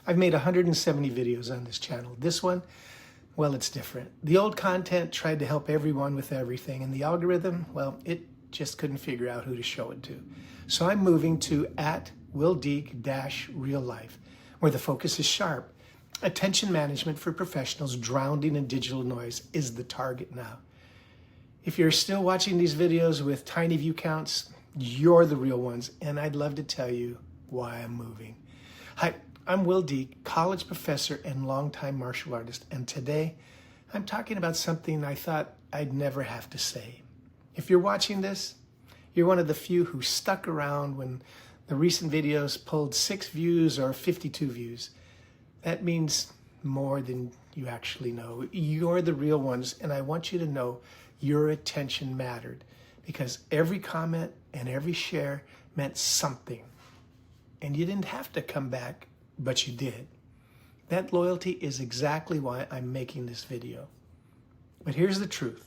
I've made 170 videos on this channel. This one, well, it's different. The old content tried to help everyone with everything, and the algorithm, well, it just couldn't figure out who to show it to. So I'm moving to @WilDieck-RealLife, where the focus is sharp. Attention management for professionals drowning in digital noise is the target now. If you're still watching these videos with tiny view counts, you're the real ones, and I'd love to tell you why I'm moving. Hi, I'm Wil Dieck, college professor and longtime martial artist, and today I'm talking about something I thought I'd never have to say. If you're watching this, you're one of the few who stuck around when the recent videos pulled 6 views or 52 views. That means more than you actually know. You're the real ones, and I want you to know your attention mattered, because every comment and every share meant something. And you didn't have to come back, but you did. That loyalty is exactly why I'm making this video. But here's the truth.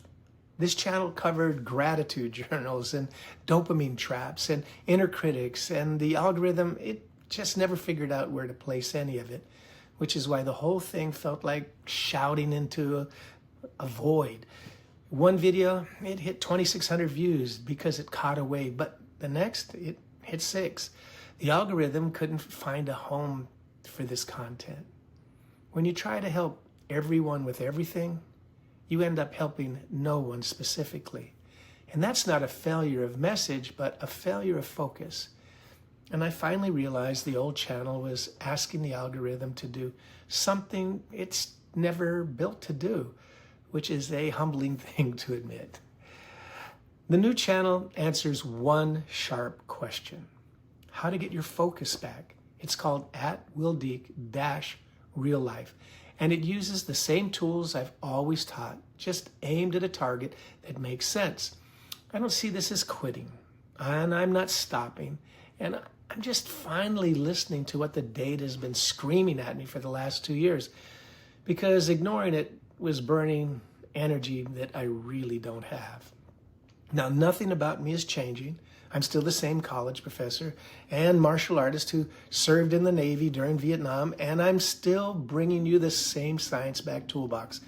This channel covered gratitude journals and dopamine traps and inner critics, and the algorithm, it just never figured out where to place any of it, which is why the whole thing felt like shouting into a void. One video, it hit 2,600 views because it caught a wave, but the next, it hit 6. The algorithm couldn't find a home for this content. When you try to help everyone with everything, you end up helping no one specifically. And that's not a failure of message, but a failure of focus. And I finally realized the old channel was asking the algorithm to do something it's never built to do, which is a humbling thing to admit. The new channel answers one sharp question: how to get your focus back. It's called @WilDieck-RealLife, and it uses the same tools I've always taught, just aimed at a target that makes sense. I don't see this as quitting, and I'm not stopping, and I'm just finally listening to what the data has been screaming at me for the last 2 years, because ignoring it was burning energy that I really don't have. Now, nothing about me is changing. I'm still the same college professor and martial artist who served in the Navy during Vietnam, and I'm still bringing you the same science-backed toolbox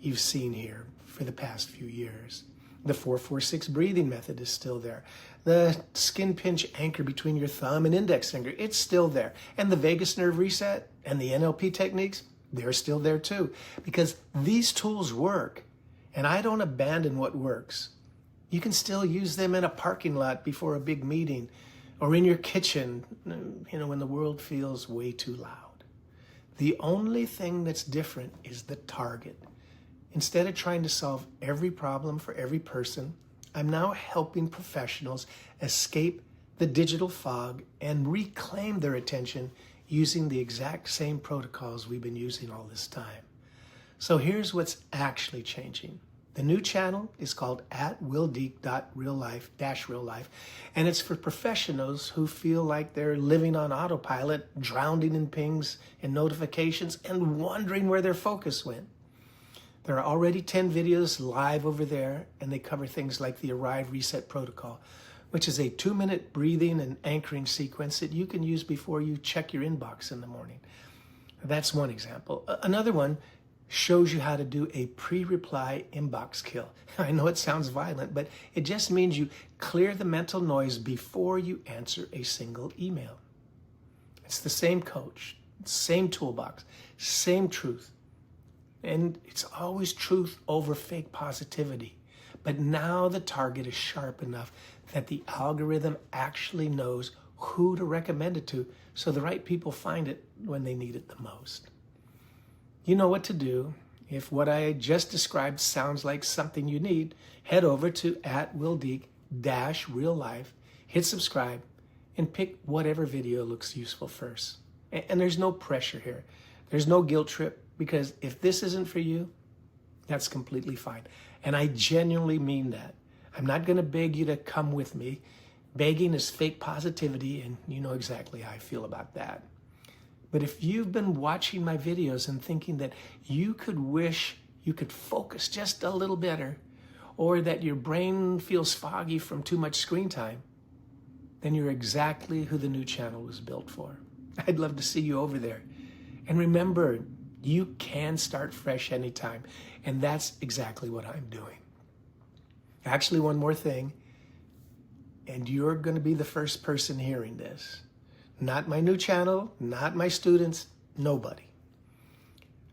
you've seen here for the past few years. The 4-4-6 breathing method is still there. The skin pinch anchor between your thumb and index finger, it's still there. And the vagus nerve reset and the NLP techniques, they're still there too, because these tools work, and I don't abandon what works. You can still use them in a parking lot before a big meeting, or in your kitchen, when the world feels way too loud. The only thing that's different is the target. Instead of trying to solve every problem for every person, I'm now helping professionals escape the digital fog and reclaim their attention using the exact same protocols we've been using all this time. So here's what's actually changing. The new channel is called @WilDieck-RealLife, and it's for professionals who feel like they're living on autopilot, drowning in pings and notifications, and wondering where their focus went. There are already 10 videos live over there, and they cover things like the Arrive Reset Protocol, which is a 2-minute breathing and anchoring sequence that you can use before you check your inbox in the morning. That's one example. Another one shows you how to do a pre-reply inbox kill. I know it sounds violent, but it just means you clear the mental noise before you answer a single email. It's the same coach, same toolbox, same truth. And it's always truth over fake positivity. But now the target is sharp enough that the algorithm actually knows who to recommend it to, so the right people find it when they need it the most. You know what to do. If what I just described sounds like something you need, head over to @WilDieck-RealLife, hit subscribe, and pick whatever video looks useful first. And there's no pressure here. There's no guilt trip, because if this isn't for you, that's completely fine. And I genuinely mean that. I'm not going to beg you to come with me. Begging is fake positivity, and you know exactly how I feel about that. But if you've been watching my videos and thinking that you could wish you could focus just a little better, or that your brain feels foggy from too much screen time, then you're exactly who the new channel was built for. I'd love to see you over there. And remember, you can start fresh anytime. And that's exactly what I'm doing. Actually, one more thing, and you're going to be the first person hearing this. Not my new channel, not my students, nobody.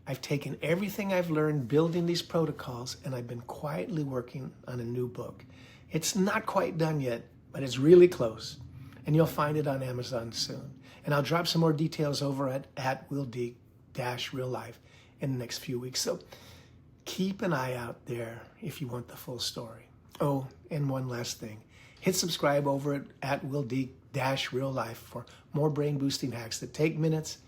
I've taken everything I've learned building these protocols, and I've been quietly working on a new book. It's not quite done yet, but it's really close. And you'll find it on Amazon soon. And I'll drop some more details over at Wil Dieck RealLife in the next few weeks. So keep an eye out there if you want the full story. Oh, and one last thing. Hit subscribe over at Wil Dieck RealLife for more brain boosting hacks that take minutes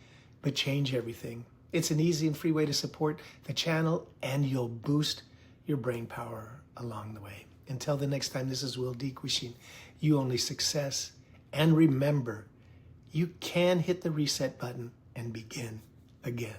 but change everything. It's an easy and free way to support the channel, and you'll boost your brain power along the way. Until the next time, this is Wil Dieck wishing you only success. And remember, you can hit the reset button and begin again.